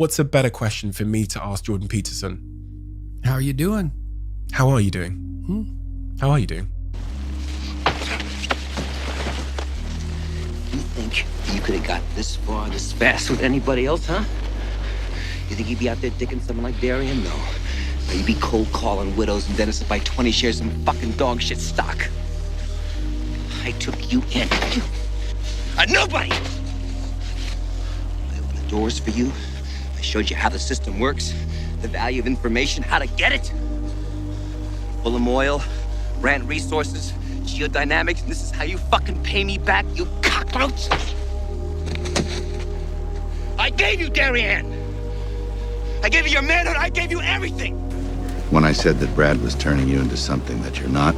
What's a better question for me to ask Jordan Peterson? How are you doing? How are you doing? How are you doing? You think you could have got this far, this fast with anybody else, huh? You think you'd be out there dicking someone like Darian? No. No, you'd be cold calling widows and dentists to buy 20 shares of fucking dog shit stock. I took you in. Nobody! I opened the doors for you. I showed you how the system works, the value of information, how to get it. Full of oil, brand resources, geodynamics, and this is how you fucking pay me back, you cockroach! I gave you Darian! I gave you your manhood, I gave you everything! When I said that Brad was turning you into something that you're not,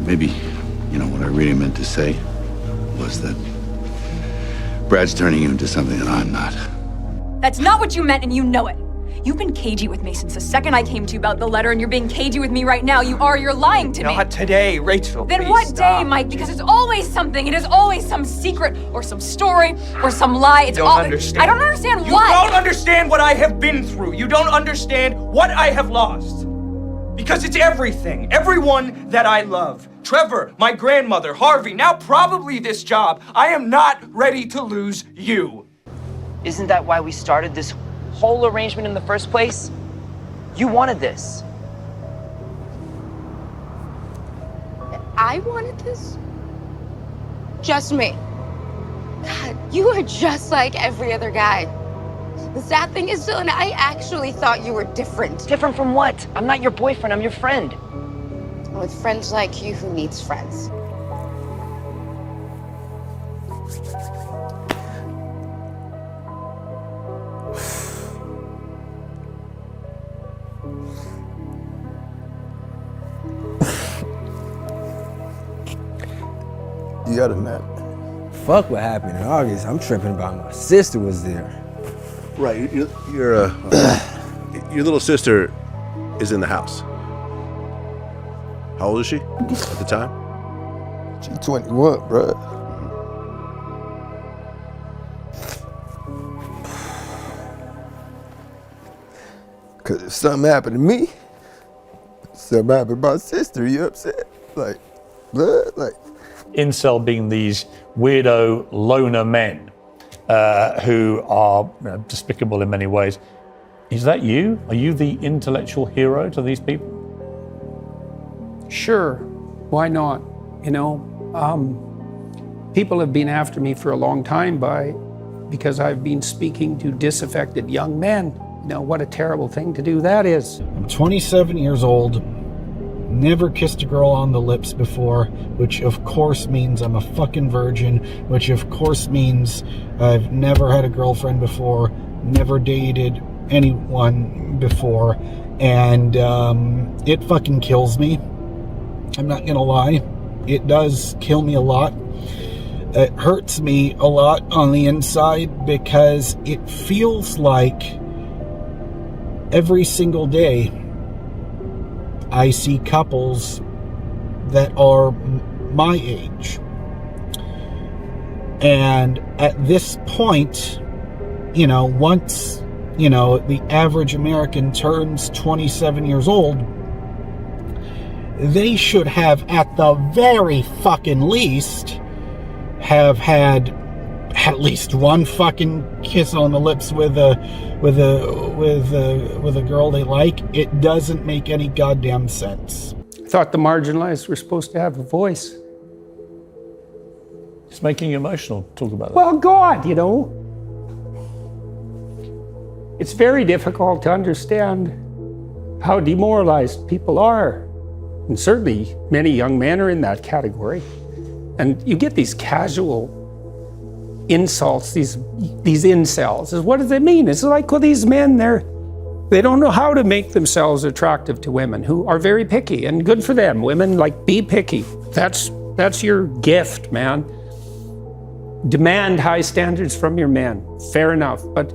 maybe, what I really meant to say was that Brad's turning you into something that I'm not. That's not what you meant, and you know it. You've been cagey with me since the second I came to you about the letter, and you're being cagey with me right now. You're lying to me. Not today, Rachel. Then what day, Mike? Because it's always something. It is always some secret, or some story, or some lie. You don't understand. I don't understand what. You don't understand what I have been through. You don't understand what I have lost. Because it's everything. Everyone that I love. Trevor, my grandmother, Harvey, now probably this job. I am not ready to lose you. Isn't that why we started this whole arrangement in the first place? You wanted this. I wanted this? Just me. God, you are just like every other guy. The sad thing is, Dylan, I actually thought you were different. Different from what? I'm not your boyfriend, I'm your friend. With friends like you, who needs friends? You got a nap. Fuck what happened in August. I'm tripping about my sister was there. Right, your little sister is in the house. How old is she at the time? She 21, bruh. Cause if something happened to me, something happened to my sister, you upset? Like, blood, like. Incel being these weirdo loner men who are despicable in many ways. Is that you? Are you the intellectual hero to these people? Sure, why not? People have been after me for a long time because I've been speaking to disaffected young men. What a terrible thing to do that is. I'm 27 years old, never kissed a girl on the lips before, which of course means I'm a fucking virgin, which of course means I've never had a girlfriend before, never dated anyone before, and it fucking kills me. I'm not gonna lie, it does kill me a lot. It hurts me a lot on the inside because it feels like every single day I see couples that are my age. And at this point, once, the average American turns 27 years old, they should have, at the very fucking least, have had at least one fucking kiss on the lips with a girl they like. It doesn't make any goddamn sense. I thought the marginalized were supposed to have a voice. It's making you emotional. Talk about that. Well, God, it's very difficult to understand how demoralized people are. And certainly many young men are in that category. And you get these casual insults, these incels. What does it mean? It's like, well, these men, they don't know how to make themselves attractive to women who are very picky, and good for them. Women, be picky. That's your gift, man. Demand high standards from your men. Fair enough. But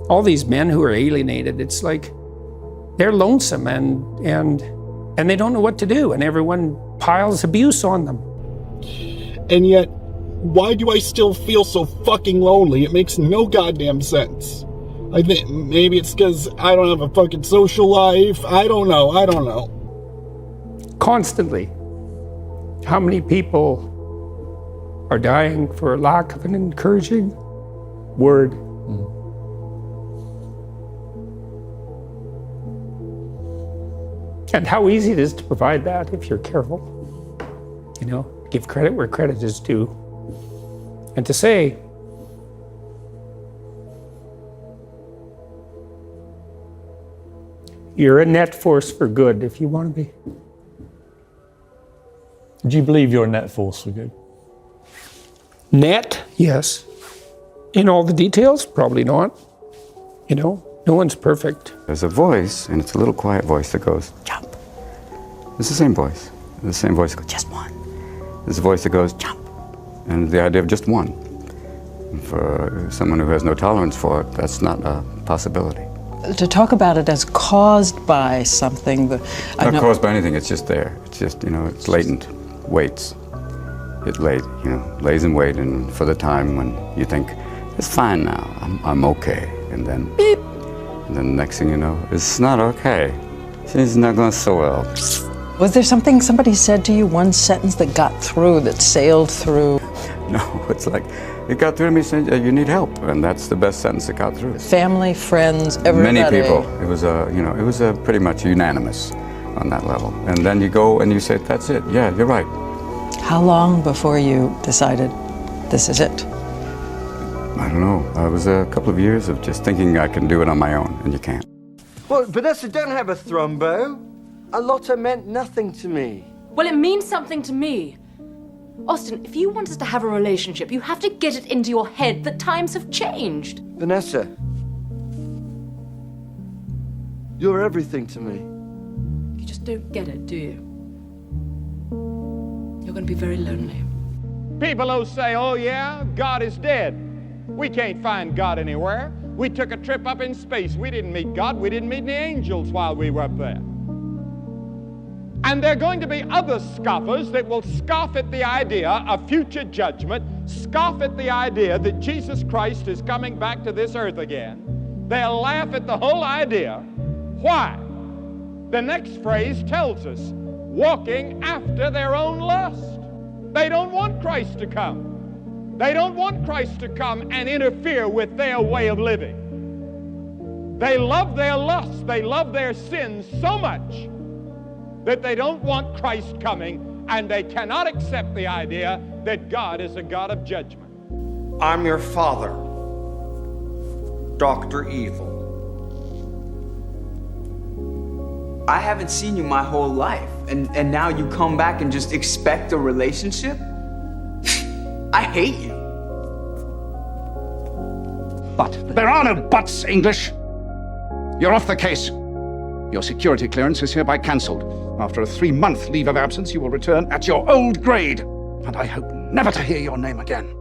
all these men who are alienated, it's like they're lonesome and they don't know what to do, and everyone piles abuse on them. And yet, why do I still feel so fucking lonely? It makes no goddamn sense. I think maybe it's because I don't have a fucking social life. I don't know. Constantly. How many people are dying for lack of an encouraging word? And how easy it is to provide that if you're careful. You know, give credit where credit is due. And to say, you're a net force for good if you want to be. Do you believe you're a net force for good? Net, yes. In all the details, probably not. You know, no one's perfect. There's a voice, and it's a little quiet voice that goes, jump. It's the same voice. The same voice that goes, just one. There's a voice that goes, jump. And the idea of just one. For someone who has no tolerance for it, that's not a possibility. To talk about it as caused by something that... Not caused by anything, it's just there. It's just, you know, it's latent, waits. It lays in wait, and for the time when you think, it's fine now, I'm okay. And then, beep. And then the next thing you know, it's not okay. It's not going so well. Was there something somebody said to you, one sentence that got through, that sailed through? No, it's like, it got through to me saying, you need help, and that's the best sentence that got through. Family, friends, everybody. Many people. It was pretty much unanimous on that level. And then you go and you say, that's it. Yeah, you're right. How long before you decided this is it? I don't know. I was a couple of years of just thinking I can do it on my own, and you can't. Well, Vanessa, don't have a thrombo. A lotta meant nothing to me. Well, it means something to me. Austin, if you want us to have a relationship, you have to get it into your head that times have changed. Vanessa, you're everything to me. You just don't get it, do you? You're going to be very lonely. People who say, oh yeah, God is dead. We can't find God anywhere. We took a trip up in space. We didn't meet God. We didn't meet any angels while we were up there. And there are going to be other scoffers that will scoff at the idea of future judgment, scoff at the idea that Jesus Christ is coming back to this earth again. They'll laugh at the whole idea. Why? The next phrase tells us, walking after their own lust. They don't want Christ to come. They don't want Christ to come and interfere with their way of living. They love their lusts, they love their sins so much that they don't want Christ coming, and they cannot accept the idea that God is a God of judgment. I'm your father, Dr. Evil. I haven't seen you my whole life, and now you come back and just expect a relationship? I hate you. But there are no buts, English. You're off the case. Your security clearance is hereby cancelled. After a 3-month leave of absence, you will return at your old grade, and I hope never to hear your name again.